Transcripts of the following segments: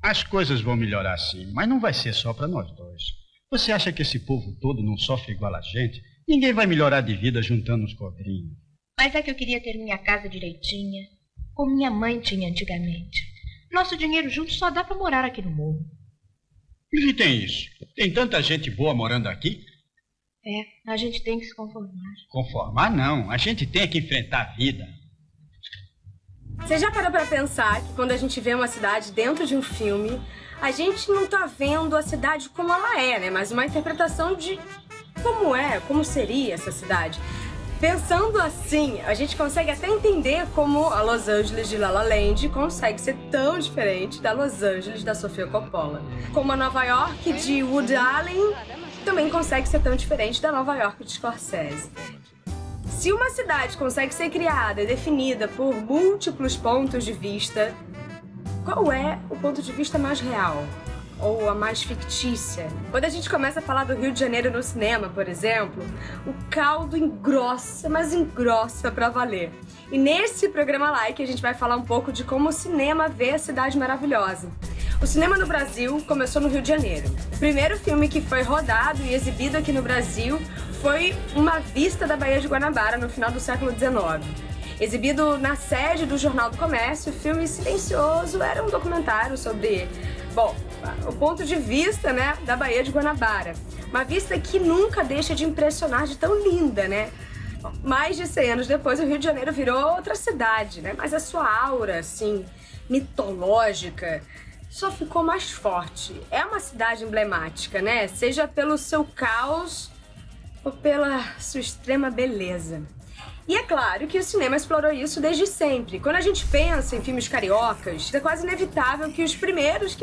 As coisas vão melhorar sim, mas não vai ser só para nós dois. Você acha que esse povo todo não sofre igual a gente? Ninguém vai melhorar de vida juntando os cobrinhos. Mas é que eu queria ter minha casa direitinha, como minha mãe tinha antigamente. Nosso dinheiro junto só dá para morar aqui no morro. E tem isso? Tem tanta gente boa morando aqui? É, a gente tem que se conformar. Conformar não, a gente tem que enfrentar a vida. Você já parou pra pensar que quando a gente vê uma cidade dentro de um filme, a gente não tá vendo a cidade como ela é, né? Mas uma interpretação de como seria essa cidade. Pensando assim, a gente consegue até entender como a Los Angeles de La La Land consegue ser tão diferente da Los Angeles da Sofia Coppola. Como a Nova York de Woody Allen também consegue ser tão diferente da Nova York de Scorsese. Se uma cidade consegue ser criada e definida por múltiplos pontos de vista, qual é o ponto de vista mais real? Ou a mais fictícia? Quando a gente começa a falar do Rio de Janeiro no cinema, por exemplo, o caldo engrossa, mas engrossa pra valer. E nesse programa Like a gente vai falar um pouco de como o cinema vê a cidade maravilhosa. O cinema no Brasil começou no Rio de Janeiro. O primeiro filme que foi rodado e exibido aqui no Brasil foi Uma Vista da Baía de Guanabara, no final do século XIX. Exibido na sede do Jornal do Comércio, o filme Silencioso era um documentário sobre, o ponto de vista, né, da Baía de Guanabara. Uma vista que nunca deixa de impressionar de tão linda, né? Mais de 100 anos depois, o Rio de Janeiro virou outra cidade, né? Mas a sua aura, assim, mitológica, só ficou mais forte. É uma cidade emblemática, né? Seja pelo seu caos ou pela sua extrema beleza. E é claro que o cinema explorou isso desde sempre. Quando a gente pensa em filmes cariocas, é quase inevitável que os primeiros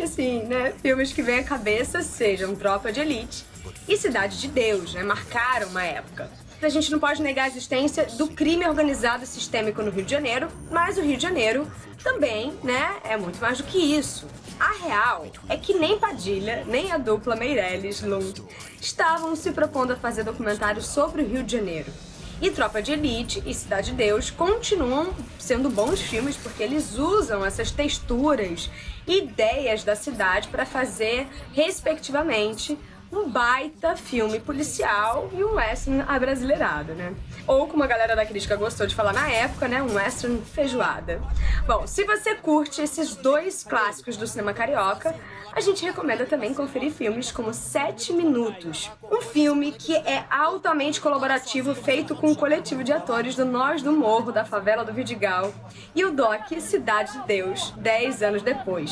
filmes que vêm à cabeça sejam Tropa de Elite e Cidade de Deus, né? Marcaram uma época. A gente não pode negar a existência do crime organizado e sistêmico no Rio de Janeiro, mas o Rio de Janeiro também, né, é muito mais do que isso. A real é que nem Padilha, nem a dupla Meirelles-Lund estavam se propondo a fazer documentários sobre o Rio de Janeiro. E Tropa de Elite e Cidade de Deus continuam sendo bons filmes porque eles usam essas texturas e ideias da cidade para fazer, respectivamente, um baita filme policial e um western abrasileirado, né? Ou, como a galera da crítica gostou de falar na época, né? Um western feijoada. Bom, se você curte esses dois clássicos do cinema carioca, a gente recomenda também conferir filmes como 7 Minutos, um filme que é altamente colaborativo, feito com um coletivo de atores do Nós do Morro, da favela do Vidigal, e o doc Cidade de Deus, 10 anos depois.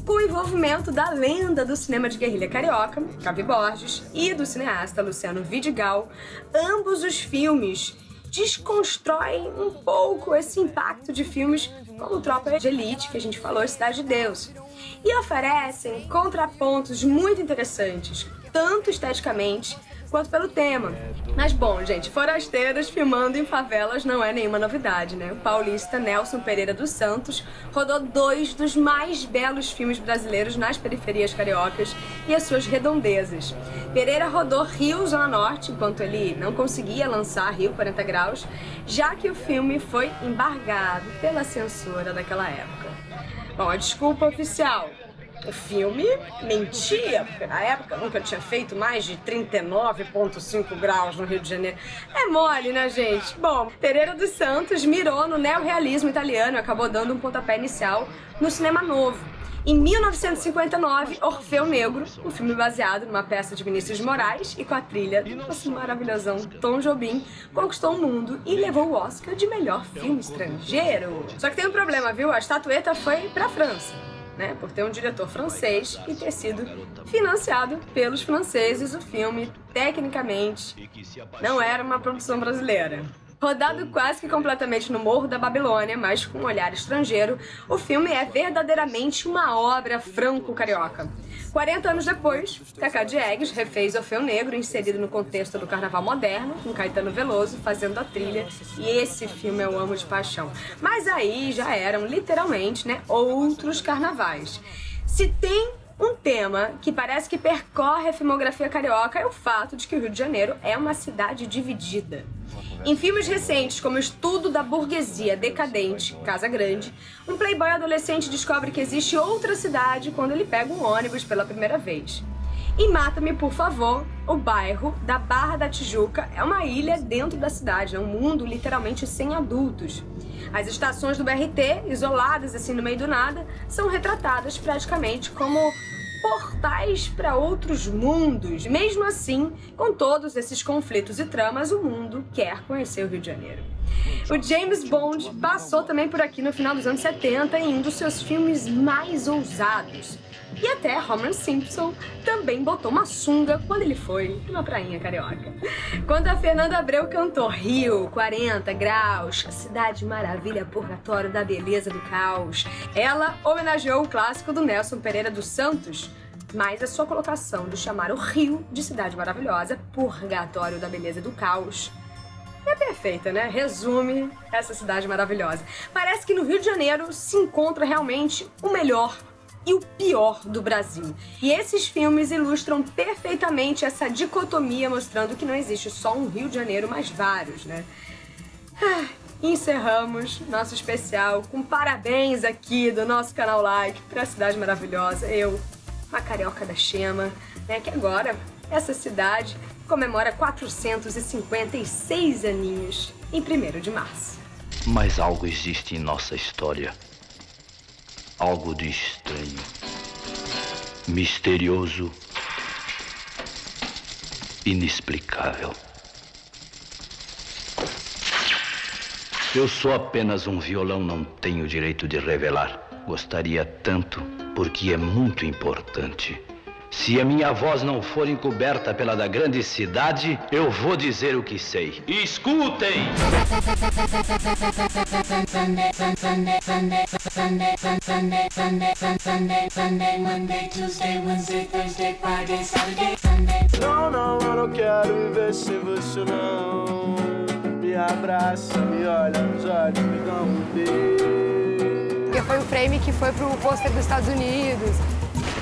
Com o envolvimento da lenda do cinema de guerrilha carioca, Cavi Borges, e do cineasta Luciano Vidigal, ambos os filmes desconstroem um pouco esse impacto de filmes como Tropa de Elite, que a gente falou, Cidade de Deus, e oferecem contrapontos muito interessantes, tanto esteticamente quanto pelo tema. Mas bom, gente, forasteiros filmando em favelas não é nenhuma novidade, né? O paulista Nelson Pereira dos Santos rodou 2 dos mais belos filmes brasileiros nas periferias cariocas e as suas redondezas. Pereira rodou Rio Zona Norte, enquanto ele não conseguia lançar Rio 40 Graus, já que o filme foi embargado pela censura daquela época. Bom, a desculpa oficial: o filme mentia, porque na época nunca tinha feito mais de 39,5 graus no Rio de Janeiro. É mole, né, gente? Bom, Pereira dos Santos mirou no neorrealismo italiano e acabou dando um pontapé inicial no cinema novo. Em 1959, Orfeu Negro, um filme baseado numa peça de Vinícius de Moraes e com a trilha do maravilhosão Tom Jobim, conquistou o mundo e levou o Oscar de melhor filme estrangeiro. Só que tem um problema, viu? A estatueta foi pra França, né? Por ter um diretor francês e ter sido financiado pelos franceses, o filme, tecnicamente, não era uma produção brasileira. Rodado quase que completamente no Morro da Babilônia, mas com um olhar estrangeiro, o filme é verdadeiramente uma obra franco-carioca. 40 anos depois, Cacá Diegues refez Orfeu Negro, inserido no contexto do carnaval moderno, com Caetano Veloso fazendo a trilha, e esse filme eu amo de paixão. Mas aí já eram, literalmente, né, outros carnavais. Se tem um tema que parece que percorre a filmografia carioca, é o fato de que o Rio de Janeiro é uma cidade dividida. Em filmes recentes, como Estudo da Burguesia Decadente, Casa Grande, um playboy adolescente descobre que existe outra cidade quando ele pega um ônibus pela primeira vez. Em Mata-me, por favor, o bairro da Barra da Tijuca é uma ilha dentro da cidade, é um mundo literalmente sem adultos. As estações do BRT, isoladas assim no meio do nada, são retratadas praticamente como portais para outros mundos. Mesmo assim, com todos esses conflitos e tramas, o mundo quer conhecer o Rio de Janeiro. O James Bond passou também por aqui no final dos anos 70 em um dos seus filmes mais ousados. E até Homer Simpson também botou uma sunga quando ele foi numa prainha carioca. Quando a Fernanda Abreu cantou Rio, 40 graus, cidade maravilha, purgatório da beleza do caos, ela homenageou o clássico do Nelson Pereira dos Santos, mas a sua colocação de chamar o Rio de cidade maravilhosa, purgatório da beleza do caos, é perfeita, né? Resume essa cidade maravilhosa. Parece que no Rio de Janeiro se encontra realmente o melhor e o pior do Brasil. E esses filmes ilustram perfeitamente essa dicotomia, mostrando que não existe só um Rio de Janeiro, mas vários, né? Encerramos nosso especial com parabéns aqui do nosso canal Like pra cidade maravilhosa. Eu, uma carioca da Xema, né? Que agora essa cidade comemora 456 aninhos em 1º de março. Mas algo existe em nossa história. Algo de estranho, misterioso, inexplicável. Eu sou apenas um violão, não tenho direito de revelar. Gostaria tanto, porque é muito importante. Se a minha voz não for encoberta pela da grande cidade, eu vou dizer o que sei. Escutem! Não, eu não quero viver sem você não. Me abraça, me olha nos olhos, me dá um beijo. Porque foi o frame que foi pro pôster dos Estados Unidos.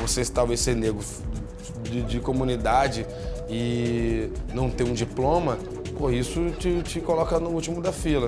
Você talvez ser negro de comunidade e não ter um diploma, pô, isso te coloca no último da fila.